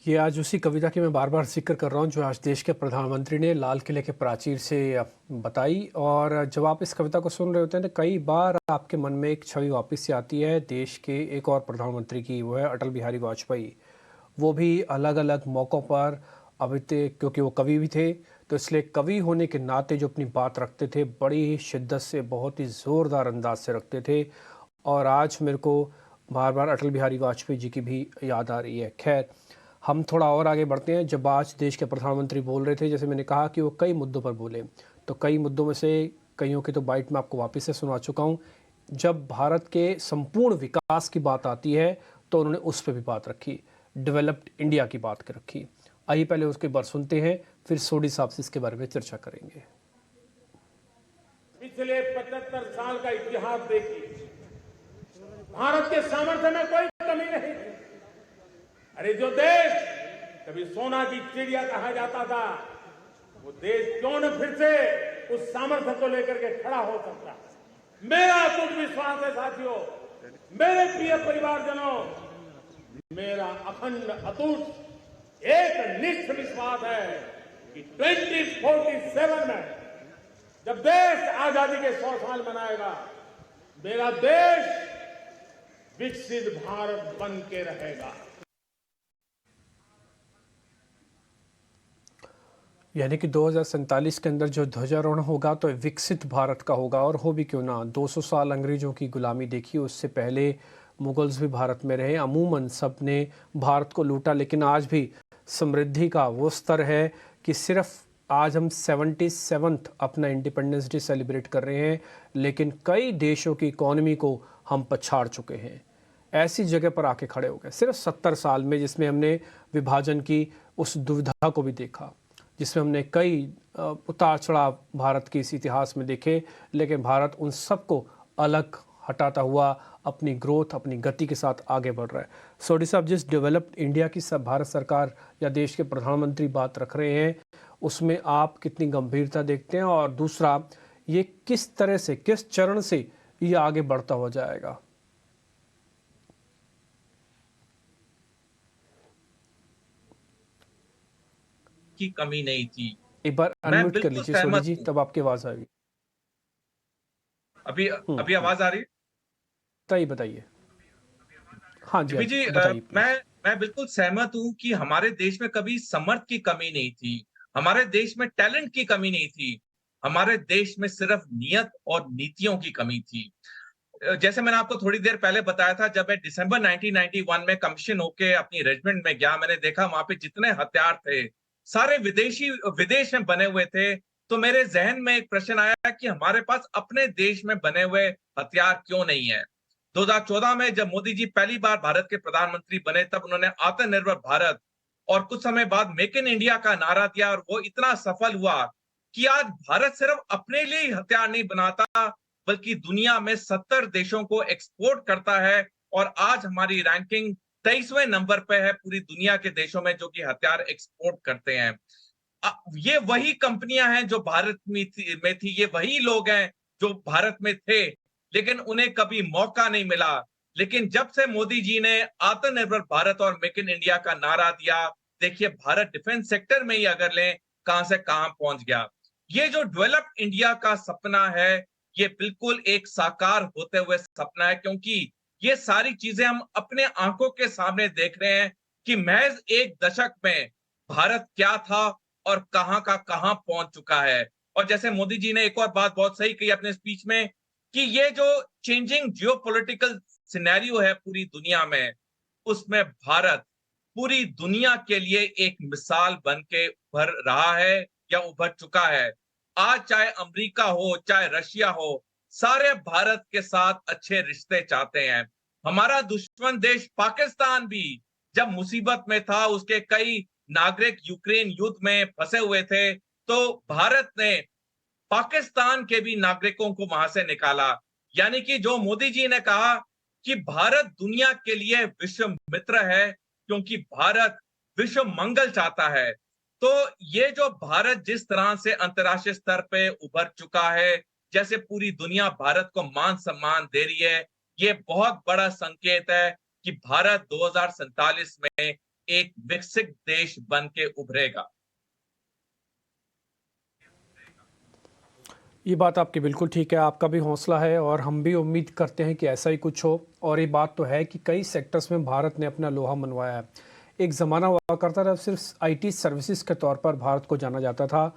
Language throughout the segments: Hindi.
ये आज उसी कविता की मैं बार-बार ज़िक्र कर रहा हूँ जो आज देश के प्रधानमंत्री ने लाल किले के प्राचीर से बताई। और जब आप इस कविता को सुन रहे होते हैं तो कई बार आपके मन में एक छवि वापस से आती है देश के एक और प्रधानमंत्री की, वो है अटल बिहारी वाजपेयी। वो भी अलग-अलग मौक़ों पर अभी थे, क्योंकि वो कवि भी थे, तो इसलिए कवि होने के नाते जो अपनी बात रखते थे, बड़ी ही शिद्दत से, बहुत ही ज़ोरदार अंदाज़ से रखते थे। और आज मेरे को बार-बार अटल बिहारी वाजपेयी जी की भी याद आ रही है। ख़ैर, हम थोड़ा और आगे बढ़ते हैं। जब आज देश के प्रधानमंत्री बोल रहे थे, जैसे मैंने कहा कि वो कई मुद्दों पर बोले, तो कई मुद्दों में से कईयों की तो बाइट मैं आपको वापस से सुना चुका हूँ। जब भारत के संपूर्ण विकास की बात आती है, तो उन्होंने उस पे भी बात रखी, डेवलप्ड इंडिया की बात कर रखी। आइए पहले उसके बारे सुनते हैं, फिर सोडी साहब से इसके बारे में चर्चा करेंगे। पिछले 75 साल का इतिहास देखिए, भारत के सामर्थ्य में कोई कमी नहीं थी। अरे जो देश कभी सोना की चिड़िया कहा जाता था, वो देश क्यों न फिर से उस सामर्थ्य को लेकर के खड़ा हो सकता है। मेरा कुछ विश्वास है साथियों, मेरे प्रिय परिवारजनों, मेरा अखंड अटूट एक निष्ठ विश्वास है कि 2047 में जब देश आजादी के 100 साल मनाएगा, मेरा देश विकसित भारत बन के रहेगा। यानी कि 2047 के अंदर जो ध्वजारोहण होगा तो विकसित भारत का होगा। और हो भी क्यों ना, 200 साल अंग्रेजों की गुलामी देखी, उससे पहले मुगल्स भी भारत में रहे, अमूमन सब ने भारत को लूटा। लेकिन आज भी समृद्धि का वो स्तर है कि सिर्फ आज हम 77th अपना इंडिपेंडेंस डे सेलिब्रेट कर रहे हैं, लेकिन कई देशों की इकोनॉमी को हम पछाड़ चुके हैं। ऐसी जगह पर आके खड़े हो गए सिर्फ 70 साल में, जिसमें हमने विभाजन की उस दुविधा को भी देखा, जिसमें हमने कई उतार चढ़ाव भारत के इस इतिहास में देखे। लेकिन भारत उन सबको अलग हटाता हुआ अपनी ग्रोथ, अपनी गति के साथ आगे बढ़ रहा है। सोडी साहब, जिस डेवलप्ड इंडिया की सब भारत सरकार या देश के प्रधानमंत्री बात रख रहे हैं, उसमें आप कितनी गंभीरता देखते हैं? और दूसरा, ये किस तरह से, किस चरण से ये आगे बढ़ता हुआ जाएगा? की कमी नहीं थी। एक बार मैं अनम्यूट कर बिल्कुल लीजिए सोडी सहमत जी, हूँ। तब आपकी आवाज़ आएगी। अभी अभी हम्म। आवाज आ रही है? बताइए बताइए। हाँ जी, हाँ जीबी जी, जी, बताइए प्लीज। मैं बिल्कुल सहमत हूँ कि हमारे देश में कभी समर्थ की कमी नहीं थी, हमारे देश में टैलेंट की कमी नहीं थी, हमारे देश में सिर्फ नियत और नीतियों की कमी थी। जैसे मैंने आपको थोड़ी देर पहले बताया था, जब मैं दिसंबर 1991 में कमीशन होके अपनी रेजिमेंट में गया, मैंने देखा वहां पे जितने हथियार थे, सारे विदेश में बने हुए थे। तो मेरे जहन में एक प्रश्न आया कि हमारे पास अपने देश में बने हुए हथियार क्यों नहीं है। 2014 में जब मोदी जी पहली बार भारत के प्रधानमंत्री बने, तब उन्होंने आत्मनिर्भर भारत और कुछ समय बाद मेक इन इंडिया का नारा दिया, और वो इतना सफल हुआ कि आज भारत सिर्फ अपने लिए ही हथियार नहीं बनाता, बल्कि दुनिया में 70 देशों को एक्सपोर्ट करता है। और आज हमारी रैंकिंग 23वें नंबर पे है पूरी दुनिया के देशों में जो कि हथियार एक्सपोर्ट करते हैं। ये वही कंपनियां हैं जो भारत में थी, ये वही लोग हैं जो भारत में थे, लेकिन उन्हें कभी मौका नहीं मिला। लेकिन जब से मोदी जी ने आत्मनिर्भर भारत और मेक इन इंडिया का नारा दिया, देखिए भारत डिफेंस सेक्टर में ही अगर लें, कहां से कहां पहुंच गया। ये जो डेवलप्ड इंडिया का सपना है, ये बिल्कुल एक साकार होते हुए सपना है, क्योंकि ये सारी चीजें हम अपने आंखों के सामने देख रहे हैं कि महज एक दशक में भारत क्या था और कहां का कहां पहुंच चुका है। और जैसे मोदी जी ने एक और बात बहुत सही कही अपने स्पीच में, कि ये जो चेंजिंग जियोपॉलिटिकल सिनेरियो है पूरी दुनिया में, उसमें भारत पूरी दुनिया के लिए एक मिसाल बन के उभर रहा है या उभर चुका है। आज चाहे अमेरिका हो, चाहे रशिया हो, सारे भारत के साथ अच्छे रिश्ते चाहते हैं। हमारा दुश्मन देश पाकिस्तान भी जब मुसीबत में था, उसके कई नागरिक यूक्रेन युद्ध में फंसे हुए थे, तो भारत ने पाकिस्तान के भी नागरिकों को वहां से निकाला। यानी कि जो मोदी जी ने कहा कि भारत दुनिया के लिए विश्व मित्र है, क्योंकि भारत विश्व मंगल चाहता है। तो ये जो भारत जिस तरह से अंतर्राष्ट्रीय स्तर पे उभर चुका है, जैसे पूरी दुनिया भारत को मान सम्मान दे रही है, ये बहुत बड़ा संकेत है कि भारत 2047 में एक विकसित देश बन के उभरेगा। ये बात आपकी बिल्कुल ठीक है, आपका भी हौसला है और हम भी उम्मीद करते हैं कि ऐसा ही कुछ हो। और ये बात तो है कि कई सेक्टर्स में भारत ने अपना लोहा मनवाया है। एक ज़माना हुआ करता था सिर्फ आईटी सर्विसेज के तौर पर भारत को जाना जाता था,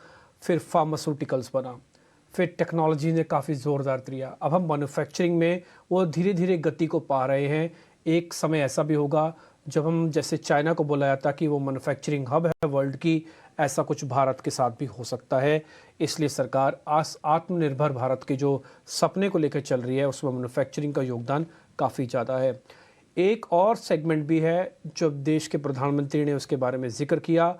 फिर फार्मास्यूटिकल्स बना, फिर टेक्नोलॉजी ने काफ़ी ज़ोरदार दिया। अब हम मैन्युफैक्चरिंग में वो धीरे धीरे गति को पा रहे हैं। एक समय ऐसा भी होगा जब हम, जैसे चाइना को बोला जाता कि वो मैन्युफैक्चरिंग हब है वर्ल्ड की, ऐसा कुछ भारत के साथ भी हो सकता है। इसलिए सरकार आत्मनिर्भर भारत के जो सपने को लेकर चल रही है, उसमें मैन्युफैक्चरिंग का योगदान काफ़ी ज़्यादा है। एक और सेगमेंट भी है जो देश के प्रधानमंत्री ने उसके बारे में जिक्र किया,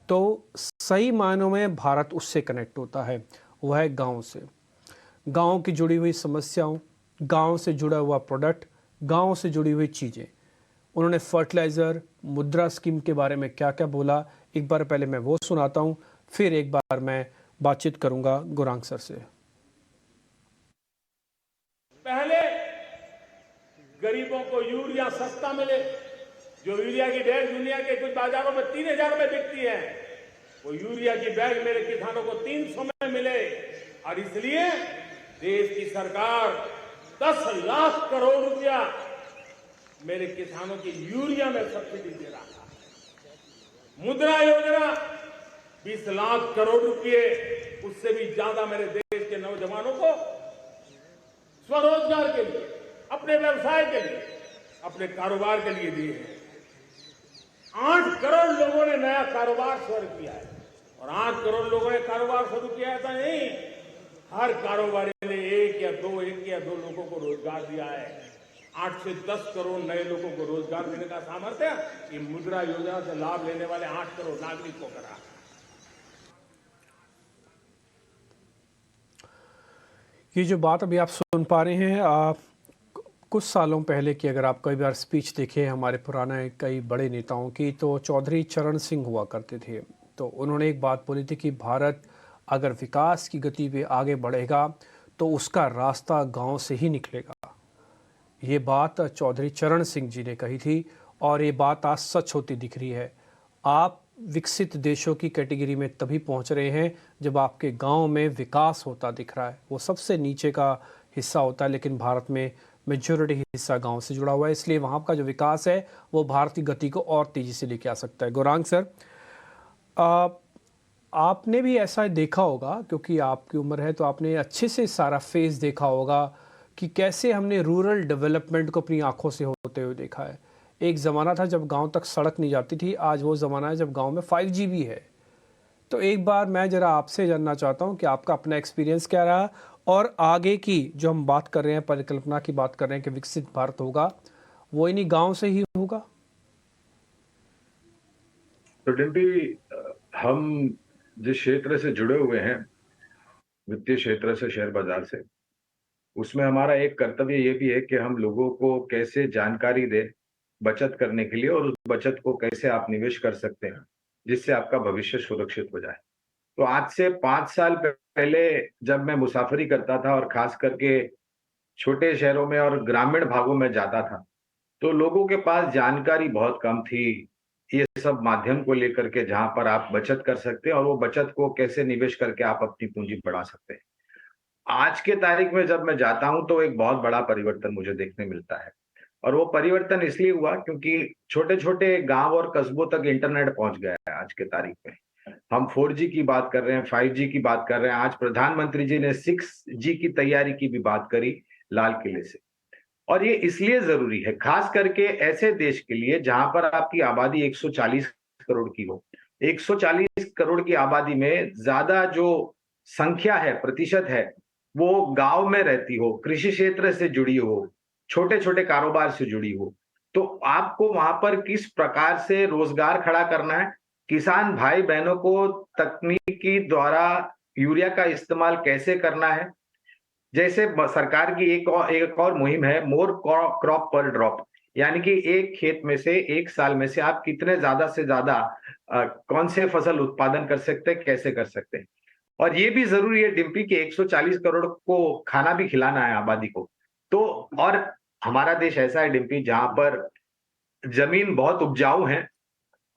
तो सही मायनों में भारत उससे कनेक्ट होता है, वह है गाँव से। गाँव की जुड़ी हुई समस्याओं, गाँव से जुड़ा हुआ प्रोडक्ट, गाँव से जुड़ी हुई चीज़ें। उन्होंने फर्टिलाइज़र, मुद्रा स्कीम के बारे में क्या क्या बोला, एक बार पहले मैं वो सुनाता हूँ, फिर एक बार मैं बातचीत करूंगा गौरांग सर से। पहले गरीबों को यूरिया सस्ता मिले, जो यूरिया की बैग दुनिया के कुछ बाजारों में 3000 में बिकती है, वो यूरिया की बैग मेरे किसानों को 300 में मिले। और इसलिए देश की सरकार 10 लाख करोड़ रुपया मेरे किसानों की यूरिया में सब्सिडी दे रहा है। मुद्रा योजना 20 लाख करोड़ रुपए, उससे भी ज्यादा मेरे देश के नौजवानों को स्वरोजगार के लिए, अपने व्यवसाय के लिए, अपने कारोबार के लिए दिए हैं। 8 करोड़ लोगों ने नया कारोबार शुरू किया है। और 8 करोड़ लोगों ने कारोबार शुरू किया है, ऐसा नहीं, हर कारोबारी ने एक या दो लोगों को रोजगार दिया है। 8 से 10 करोड़ नए लोगों को रोजगार देने का सामर्थ्य ये मुद्रा योजना से लाभ लेने वाले 8 करोड़ नागरिक को करा। ये जो बात अभी आप सुन पा रहे हैं, कुछ सालों पहले की अगर आप कई बार स्पीच देखें हमारे पुराने कई बड़े नेताओं की, तो चौधरी चरण सिंह हुआ करते थे। तो उन्होंने एक बात बोली थी कि भारत अगर विकास की गति पे आगे बढ़ेगा तो उसका रास्ता गांव से ही निकलेगा। ये बात चौधरी चरण सिंह जी ने कही थी और ये बात आज सच होती दिख रही है। आप विकसित देशों की कैटेगरी में तभी पहुंच रहे हैं जब आपके गांव में विकास होता दिख रहा है। वो सबसे नीचे का हिस्सा होता है, लेकिन भारत में मेजॉरिटी हिस्सा गांव से जुड़ा हुआ है, इसलिए वहाँ का जो विकास है वो भारत की गति को और तेज़ी से लेके आ सकता है। गौरांग सर, आपने भी ऐसा देखा होगा, क्योंकि आपकी उम्र है तो आपने अच्छे से सारा फेज देखा होगा कि कैसे हमने रूरल डेवलपमेंट को अपनी आंखों से होते हुए देखा है। एक ज़माना था जब गांव तक सड़क नहीं जाती थी, आज वो ज़माना है जब गांव में 5G भी है। तो एक बार मैं ज़रा आपसे जानना चाहता हूं कि आपका अपना एक्सपीरियंस क्या रहा और आगे की जो हम बात कर रहे हैं, परिकल्पना की बात कर रहे हैं कि विकसित भारत होगा, वो इन्हीं गाँव से ही होगा। तो डिम्पी, हम जिस क्षेत्र से जुड़े हुए हैं, वित्तीय क्षेत्र से, शेयर बाजार से, उसमें हमारा एक कर्तव्य ये भी है कि हम लोगों को कैसे जानकारी दें बचत करने के लिए, और उस बचत को कैसे आप निवेश कर सकते हैं जिससे आपका भविष्य सुरक्षित हो जाए। तो आज से 5 साल पहले जब मैं मुसाफरी करता था और खास करके छोटे शहरों में और ग्रामीण भागों में जाता था, तो लोगों के पास जानकारी बहुत कम थी ये सब माध्यम को लेकर के, जहां पर आप बचत कर सकते हैं और वो बचत को कैसे निवेश करके आप अपनी पूंजी बढ़ा सकते हैं। आज के तारीख में जब मैं जाता हूं तो एक बहुत बड़ा परिवर्तन मुझे देखने मिलता है, और वो परिवर्तन इसलिए हुआ क्योंकि छोटे छोटे गांव और कस्बों तक इंटरनेट पहुंच गया है। आज के तारीख में हम 4G की बात कर रहे हैं, 5G की बात कर रहे हैं। आज प्रधानमंत्री जी ने 6G की तैयारी की भी बात करी लाल किले से। और ये इसलिए जरूरी है, खास करके ऐसे देश के लिए जहां पर आपकी आबादी 140 करोड़ की हो। 140 करोड़ की आबादी में ज्यादा जो संख्या है, प्रतिशत है, वो गांव में रहती हो, कृषि क्षेत्र से जुड़ी हो, छोटे छोटे कारोबार से जुड़ी हो। तो आपको वहां पर किस प्रकार से रोजगार खड़ा करना है, किसान भाई बहनों को तकनीकी द्वारा यूरिया का इस्तेमाल कैसे करना है। जैसे सरकार की एक और मुहिम है, मोर क्रॉप पर ड्रॉप, यानी कि एक खेत में से एक साल में से आप कितने ज्यादा से ज्यादा कौन से फसल उत्पादन कर सकते हैं, कैसे कर सकते हैं। और ये भी जरूरी है डिम्पी कि 140 करोड़ को खाना भी खिलाना है आबादी को। तो और हमारा देश ऐसा है डिम्पी जहां पर जमीन बहुत उपजाऊ है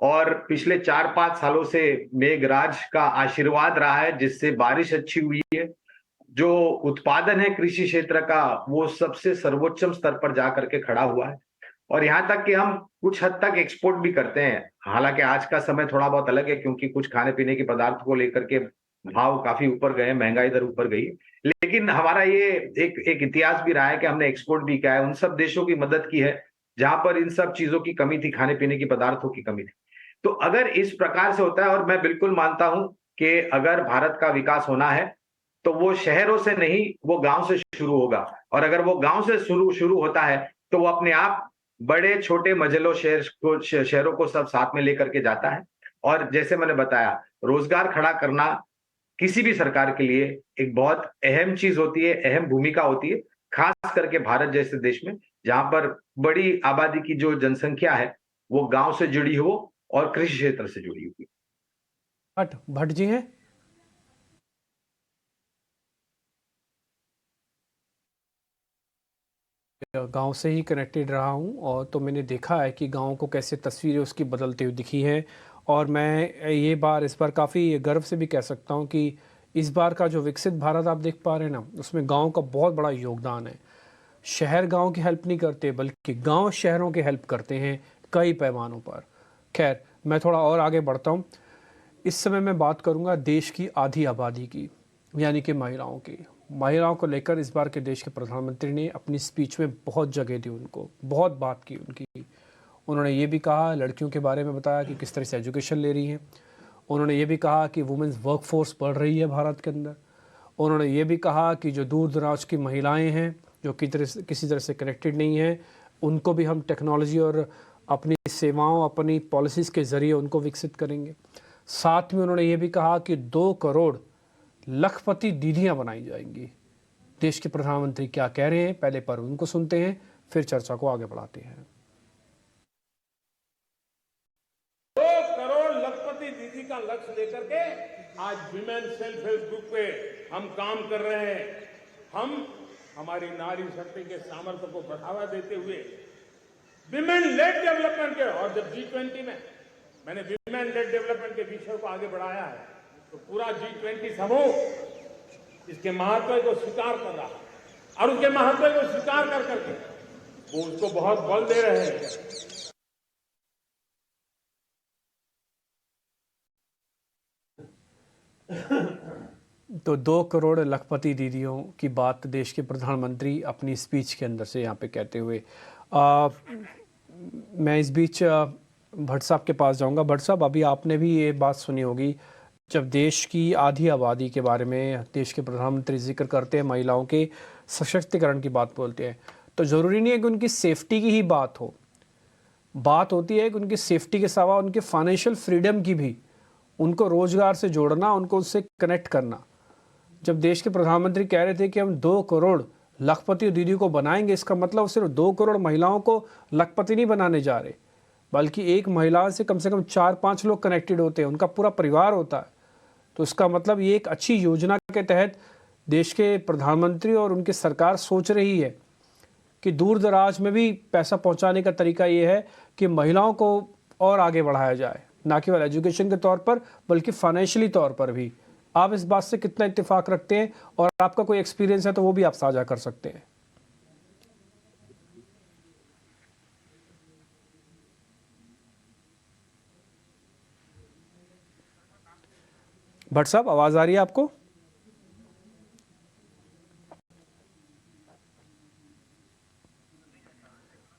और पिछले 4-5 सालों से मेघराज का आशीर्वाद रहा है, जिससे बारिश अच्छी हुई है। जो उत्पादन है कृषि क्षेत्र का, वो सबसे सर्वोच्चम स्तर पर जाकर के खड़ा हुआ है। और यहाँ तक कि हम कुछ हद तक एक्सपोर्ट भी करते हैं। हालांकि आज का समय थोड़ा बहुत अलग है, क्योंकि कुछ खाने पीने के पदार्थ को लेकर के भाव काफी ऊपर गए, महंगाई दर ऊपर गई। लेकिन हमारा ये एक इतिहास भी रहा है कि हमने एक्सपोर्ट भी किया है, उन सब देशों की मदद की है जहां पर इन सब चीजों की कमी थी, खाने पीने की पदार्थों की कमी थी। तो अगर इस प्रकार से होता है, और मैं बिल्कुल मानता हूं कि अगर भारत का विकास होना है तो वो शहरों से नहीं, वो गांव से शुरू होगा। और अगर वो गांव से शुरू होता है तो वो अपने आप बड़े छोटे मजलों शहरों को सब साथ में लेकर के जाता है। और जैसे मैंने बताया, रोजगार खड़ा करना किसी भी सरकार के लिए एक बहुत अहम चीज होती है, अहम भूमिका होती है, खास करके भारत जैसे देश में, जहां पर बड़ी आबादी की जो जनसंख्या है वो गांव से जुड़ी हो और कृषि क्षेत्र से जुड़ी हुई। भट्ट जी हैं। गांव से ही कनेक्टेड रहा हूं, और तो मैंने देखा है कि गांव को कैसे तस्वीरें उसकी बदलती हुई दिखी हैं। और मैं इस बार काफ़ी गर्व से भी कह सकता हूं कि इस बार का जो विकसित भारत आप देख पा रहे हैं ना, उसमें गांव का बहुत बड़ा योगदान है। शहर गांव की हेल्प नहीं करते, बल्कि गांव शहरों की हेल्प करते हैं कई पैमानों पर। खैर, मैं थोड़ा और आगे बढ़ता हूं। इस समय मैं बात करूंगा देश की आधी आबादी की, यानी कि महिलाओं की। महिलाओं को लेकर इस बार के देश के प्रधानमंत्री ने अपनी स्पीच में बहुत जगह दी, उनको बहुत बात की उनकी। उन्होंने ये भी कहा, लड़कियों के बारे में बताया कि किस तरह से एजुकेशन ले रही हैं। उन्होंने ये भी कहा कि वुमेन्स वर्कफोर्स बढ़ रही है भारत के अंदर। उन्होंने ये भी कहा कि जो दूर दराज की महिलाएं हैं, जो किसी तरह से कनेक्टेड नहीं हैं, उनको भी हम टेक्नोलॉजी और अपनी सेवाओं, अपनी पॉलिसीज़ के ज़रिए उनको विकसित करेंगे। साथ में उन्होंने ये भी कहा कि 2 करोड़ लखपति दीदियां बनाई जाएंगी। देश के प्रधानमंत्री क्या कह रहे हैं, पहले पर उनको सुनते हैं, फिर चर्चा को आगे बढ़ाते हैं। 2 करोड़ लखपति दीदी का लक्ष्य लेकर के आज विमेन सेल्फ हेल्प ग्रुप पे हम काम कर रहे हैं। हम हमारी नारी शक्ति के सामर्थ्य को बढ़ावा देते हुए विमेन लेड डेवलपमेंट के, और जब G20 में मैंने विमेन लेड डेवलपमेंट के विषय को आगे बढ़ाया है, तो पूरा G20 समूह इसके महत्व को स्वीकार कर रहा है, और उसके महत्व को स्वीकार कर करके वो उसको बहुत बल दे रहे हैं। तो 2 करोड़ लखपति दीदियों की बात देश के प्रधानमंत्री अपनी स्पीच के अंदर से यहाँ पे कहते हुए, मैं इस बीच भट्ट साहब के पास जाऊंगा। भट्ट साहब, अभी आपने भी ये बात सुनी होगी, जब देश की आधी आबादी के बारे में देश के प्रधानमंत्री जिक्र करते हैं, महिलाओं के सशक्तिकरण की बात बोलते हैं, तो ज़रूरी नहीं है कि उनकी सेफ्टी की ही बात हो। बात होती है कि उनकी सेफ्टी के सिवा उनके फाइनेंशियल फ्रीडम की भी, उनको रोज़गार से जोड़ना, उनको उससे कनेक्ट करना। जब देश के प्रधानमंत्री कह रहे थे कि हम 2 करोड़ लखपति दीदी को बनाएंगे, इसका मतलब सिर्फ 2 करोड़ महिलाओं को लखपति नहीं बनाने जा रहे, बल्कि एक महिला से कम 4-5 लोग कनेक्टेड होते हैं, उनका पूरा परिवार होता है। तो इसका मतलब ये एक अच्छी योजना के तहत देश के प्रधानमंत्री और उनकी सरकार सोच रही है कि दूर दराज में भी पैसा पहुंचाने का तरीका ये है कि महिलाओं को और आगे बढ़ाया जाए, ना केवल एजुकेशन के तौर पर बल्कि फाइनेंशियली तौर पर भी। आप इस बात से कितना इत्तेफाक रखते हैं, और आपका कोई एक्सपीरियंस है तो वो भी आप साझा कर सकते हैं। भट्ट साहब, आवाज आ रही है आपको?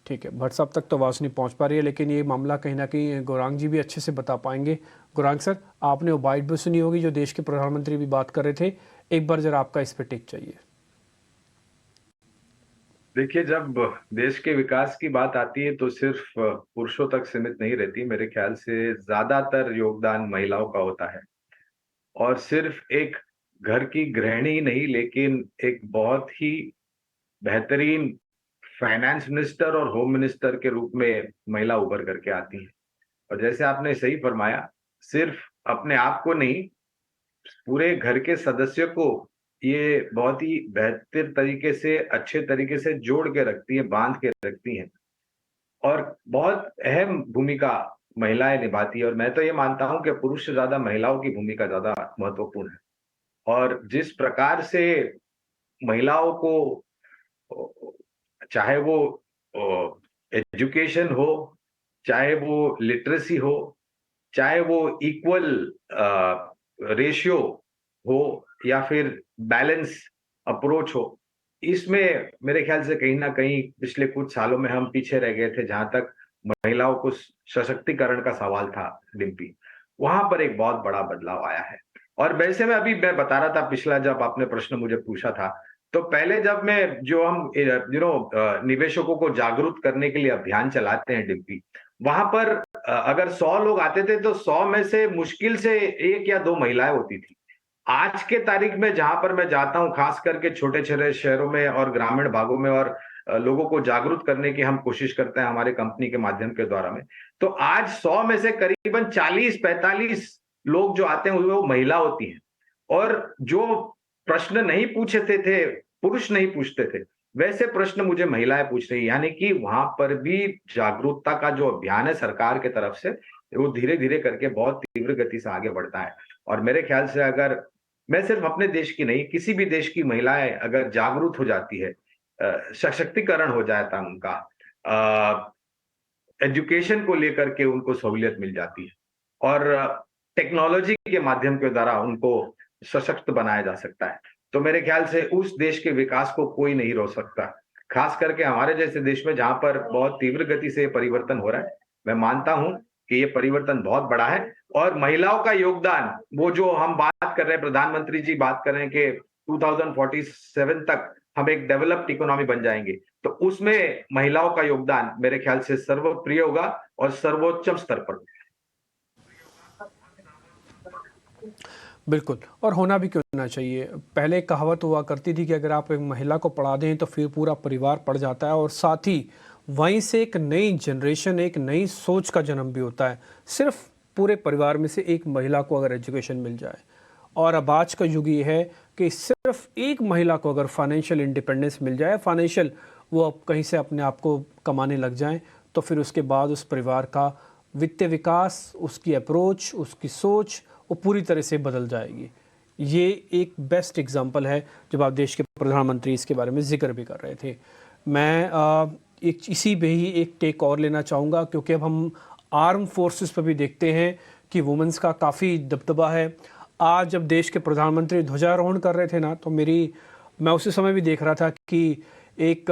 ठीक है, भट्ट साहब तक तो आवाज़ नहीं पहुंच पा रही है, लेकिन ये मामला कहीं ना कहीं गौरांग जी भी अच्छे से बता पाएंगे। गौरांग सर, आपने वो बाइट भी सुनी होगी जो देश के प्रधानमंत्री भी बात कर रहे थे, एक बार जरा आपका इस पे टेक चाहिए। देखिए, जब देश के विकास की बात आती है तो सिर्फ पुरुषों तक सीमित नहीं रहती। मेरे ख्याल से ज्यादातर योगदान महिलाओं का होता है, और सिर्फ एक घर की गृहिणी नहीं, लेकिन एक बहुत ही बेहतरीन फाइनेंस मिनिस्टर और होम मिनिस्टर के रूप में महिला उभर करके आती है। और जैसे आपने सही फरमाया, सिर्फ अपने आप को नहीं, पूरे घर के सदस्य को ये बहुत ही बेहतर तरीके से, अच्छे तरीके से जोड़ के रखती है, बांध के रखती है। और बहुत अहम भूमिका महिलाएं निभाती है, और मैं तो ये मानता हूं कि पुरुष से ज्यादा महिलाओं की भूमिका ज्यादा महत्वपूर्ण है। और जिस प्रकार से महिलाओं को, चाहे वो एजुकेशन हो, चाहे वो लिटरेसी हो, चाहे वो इक्वल रेशियो हो, या फिर बैलेंस अप्रोच हो, इसमें मेरे ख्याल से कहीं ना कहीं पिछले कुछ सालों में हम पीछे रह गए थे। जहां तक महिलाओं को सशक्तिकरण का सवाल था, डिम्पी, वहां पर एक बहुत बड़ा बदलाव आया है। और वैसे में अभी मैं बता रहा था, पिछला जब आपने प्रश्न मुझे पूछा था, तो पहले जब मैं जो हम निवेशकों को जागरूक करने के लिए अभियान चलाते हैं, डिम्पी, वहां पर अगर 100 लोग आते थे तो 100 में से मुश्किल से 1 या 2 महिलाएं होती थी। आज के तारीख में जहां पर मैं जाता हूं, खास करके छोटे-छोटे शहरों में और ग्रामीण भागों में, और लोगों को जागरूक करने की हम कोशिश करते हैं हमारे कंपनी के माध्यम के द्वारा में। तो आज 100 में से करीबन 40-45 लोग जो आते हैं वो महिला होती हैं। और जो प्रश्न नहीं पूछे थे, पुरुष नहीं पूछते थे, वैसे प्रश्न मुझे महिलाएं पूछ रही हैं। यानी कि वहां पर भी जागरूकता का जो अभियान है सरकार की तरफ से, वो धीरे-धीरे करके बहुत तीव्र गति से आगे बढ़ता है। और मेरे ख्याल से अगर मैं सिर्फ अपने देश की नहीं, किसी भी देश की महिलाएं अगर जागरूक हो जाती है, सशक्तिकरण हो जाता है उनका, एजुकेशन को लेकर के उनको सहूलियत मिल जाती है, और टेक्नोलॉजी के माध्यम के द्वारा उनको सशक्त बनाया जा सकता है, तो मेरे ख्याल से उस देश के विकास को कोई नहीं रोक सकता। खास करके हमारे जैसे देश में जहां पर बहुत तीव्र गति से परिवर्तन हो रहा है, मैं मानता हूं कि ये परिवर्तन बहुत बड़ा है। और महिलाओं का योगदान, वो जो हम बात कर रहे हैं, प्रधानमंत्री जी बात कर रहे हैं कि 2047 तक हम एक डेवलप्ड इकोनॉमी बन जाएंगे, तो उसमें महिलाओं का योगदान मेरे ख्याल से सर्वप्रिय होगा और सर्वोच्च स्तर पर। बिल्कुल, और होना भी क्यों ना चाहिए। पहले एक कहावत हुआ करती थी कि अगर आप एक महिला को पढ़ा दें तो फिर पूरा परिवार पढ़ जाता है, और साथ ही वहीं से एक नई जनरेशन, एक नई सोच का जन्म भी होता है, सिर्फ पूरे परिवार में से एक महिला को अगर एजुकेशन मिल जाए। और अब आज का युग ये है कि सिर्फ एक महिला को अगर फाइनेंशियल इंडिपेंडेंस मिल जाए, फाइनेंशियल वो अब कहीं से अपने आप को कमाने लग जाएं, तो फिर उसके बाद उस परिवार का वित्तीय विकास, उसकी अप्रोच, उसकी सोच वो पूरी तरह से बदल जाएगी। ये एक बेस्ट एग्जांपल है जब आप देश के प्रधानमंत्री इसके बारे में जिक्र भी कर रहे थे। मैं एक इसी पे ही एक टेक और लेना चाहूँगा, क्योंकि अब हम आर्म फोर्सेस पर भी देखते हैं कि वुमेंस का काफ़ी दबदबा है। आज जब देश के प्रधानमंत्री ध्वजारोहण कर रहे थे ना, तो मैं उसी समय भी देख रहा था कि एक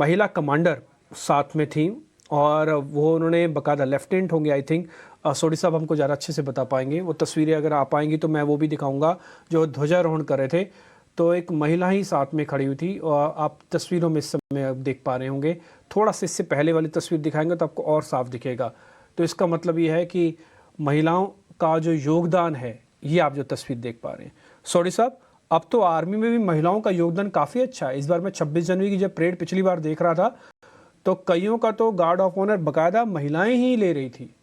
महिला कमांडर साथ में थी, और वो उन्होंने बाकायदा लेफ्टिनेंट होंगे आई थिंक, सोडी साहब हमको ज़्यादा अच्छे से बता पाएंगे। वो तस्वीरें अगर आ पाएंगी तो मैं वो भी दिखाऊंगा, जो ध्वजारोहण कर रहे थे तो एक महिला ही साथ में खड़ी हुई थी, और आप तस्वीरों में इस समय अब देख पा रहे होंगे। थोड़ा सा इससे पहले वाली तस्वीर दिखाएंगे तो आपको और साफ दिखेगा। तो इसका मतलब ये है कि महिलाओं का जो योगदान है, ये आप जो तस्वीर देख पा रहे हैं। सोडी साहब, अब तो आर्मी में भी महिलाओं का योगदान काफ़ी अच्छा है। इस बार मैं 26 जनवरी की जब परेड पिछली बार देख रहा था, तो कईयों का तो गार्ड ऑफ ऑनर बाकायदा महिलाएं ही ले रही थी।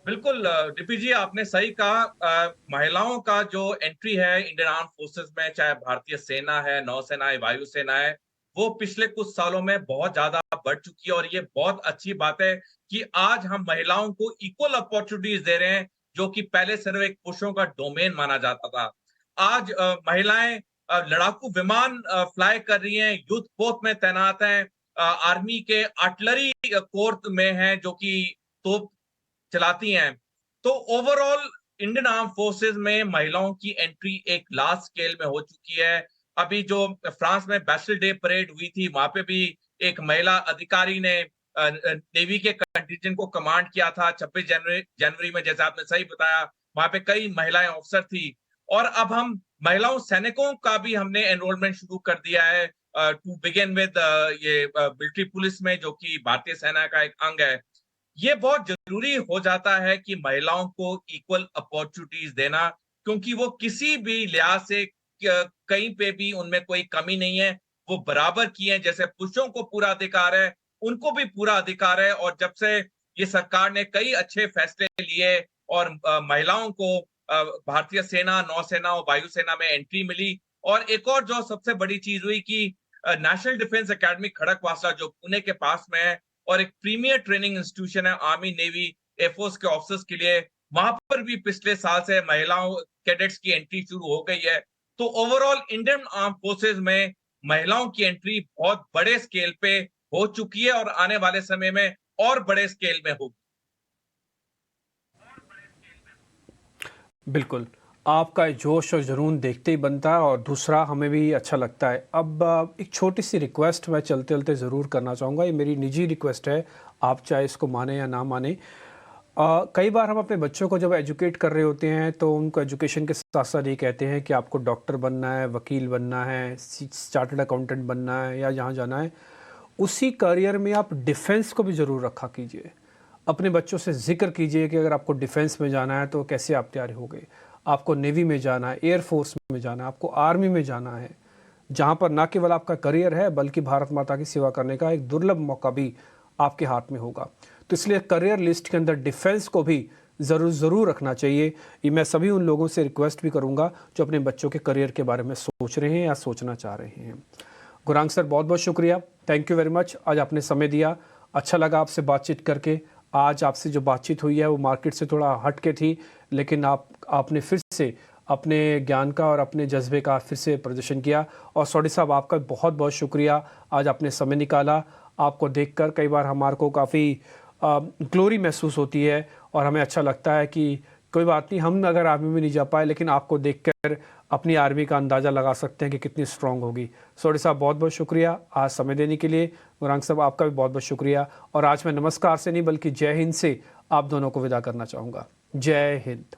बिल्कुल डीपी जी, आपने सही कहा। महिलाओं का जो एंट्री है इंडियन आर्म फोर्सेस में, चाहे भारतीय सेना है, नौसेना है, वायुसेना है, वो पिछले कुछ सालों में बहुत ज्यादा बढ़ चुकी है। और ये बहुत अच्छी बात है कि आज हम महिलाओं को इक्वल अपॉर्चुनिटीज दे रहे हैं, जो कि पहले सिर्फ एक पुरुषों का डोमेन माना जाता था। आज महिलाएं लड़ाकू विमान फ्लाई कर रही हैं, युद्ध पोत में तैनात हैं, आर्मी के आर्टिलरी कोर में हैं, जो कि तोप चलाती हैं। तो ओवरऑल इंडियन आर्म फोर्सेस में महिलाओं की एंट्री एक लार्ज स्केल में हो चुकी है। अभी जो फ्रांस में बैस्टिल डे परेड हुई थी, वहां पे भी एक महिला अधिकारी ने नेवी के कंटिजेंट को कमांड किया था। 26 जनवरी में, जैसे आपने सही बताया, वहां पे कई महिलाएं ऑफिसर थी। और अब हम महिलाओं सैनिकों का भी हमने एनरोलमेंट शुरू कर दिया है, टू बिगिन विद ये मिलिट्री पुलिस में, जो कि भारतीय सेना का एक अंग है। ये बहुत जरूरी हो जाता है कि महिलाओं को इक्वल अपॉर्चुनिटीज देना, क्योंकि वो किसी भी लिहाज से कहीं पे भी उनमें कोई कमी नहीं है। वो बराबर की हैं, जैसे पुरुषों को पूरा अधिकार है, उनको भी पूरा अधिकार है। और जब से ये सरकार ने कई अच्छे फैसले लिए और महिलाओं को भारतीय सेना, नौसेना और वायुसेना में एंट्री मिली। और एक और जो सबसे बड़ी चीज हुई कि नेशनल डिफेंस एकेडमी खड़कवासला, जो पुणे के पास में है, और एक प्रीमियर ट्रेनिंग इंस्टीट्यूशन है आर्मी, नेवी, एयरफोर्स के ऑफिसर्स के लिए। वहां पर भी पिछले साल से महिलाओं कैडेट्स की एंट्री शुरू हो गई है। तो ओवरऑल इंडियन आर्म फोर्सेस में महिलाओं की एंट्री बहुत बड़े स्केल पे हो चुकी है और आने वाले समय में और बड़े स्केल में होगी। बिल्कुल, आपका ये जोश और जुनून देखते ही बनता है और दूसरा हमें भी अच्छा लगता है। अब एक छोटी-सी रिक्वेस्ट मैं चलते-चलते ज़रूर करना चाहूँगा, ये मेरी निजी रिक्वेस्ट है, आप चाहे इसको मानें या ना मानें। कई बार हम अपने बच्चों को जब एजुकेट कर रहे होते हैं तो उनको एजुकेशन के साथ-साथ ये कहते हैं कि आपको डॉक्टर बनना है, वकील बनना है, चार्टर्ड अकाउंटेंट बनना है या जहाँ जाना है। उसी करियर में आप डिफेंस को भी ज़रूर रखा कीजिए। अपने बच्चों से ज़िक्र कीजिए कि अगर आपको डिफेंस में जाना है तो कैसे आप तैयार होगे। आपको नेवी में जाना है, एयर फोर्स में जाना है, आपको आर्मी में जाना है, जहाँ पर ना केवल आपका करियर है बल्कि भारत माता की सेवा करने का एक दुर्लभ मौका भी आपके हाथ में होगा। तो इसलिए करियर लिस्ट के अंदर डिफेंस को भी ज़रूर रखना चाहिए। ये मैं सभी उन लोगों से रिक्वेस्ट भी करूँगा जो अपने बच्चों के करियर के बारे में सोच रहे हैं या सोचना चाह रहे हैं। गुरांग सर, बहुत बहुत शुक्रिया, थैंक यू वेरी मच। आज आपने समय दिया, अच्छा लगा आपसे बातचीत करके। आज आपसे जो बातचीत हुई है वो मार्केट से थोड़ा हट के थी, लेकिन आपने फिर से अपने ज्ञान का और अपने जज्बे का फिर से प्रदर्शन किया। और सौडी साहब, आपका बहुत बहुत शुक्रिया, आज आपने समय निकाला। आपको देखकर कई बार हमारे को काफ़ी ग्लोरी महसूस होती है और हमें अच्छा लगता है कि कोई बात नहीं, हम अगर आर्मी में नहीं जा पाए लेकिन आपको देखकर अपनी आर्मी का अंदाज़ा लगा सकते हैं कि कितनी स्ट्रांग होगी। सौडी साहब, बहुत बहुत शुक्रिया आज समय देने के लिए। गुरांग साहब, आपका भी बहुत बहुत शुक्रिया। और आज मैं नमस्कार से नहीं बल्कि जय हिंद से आप दोनों को विदा करना चाहूँगा। जय हिंद।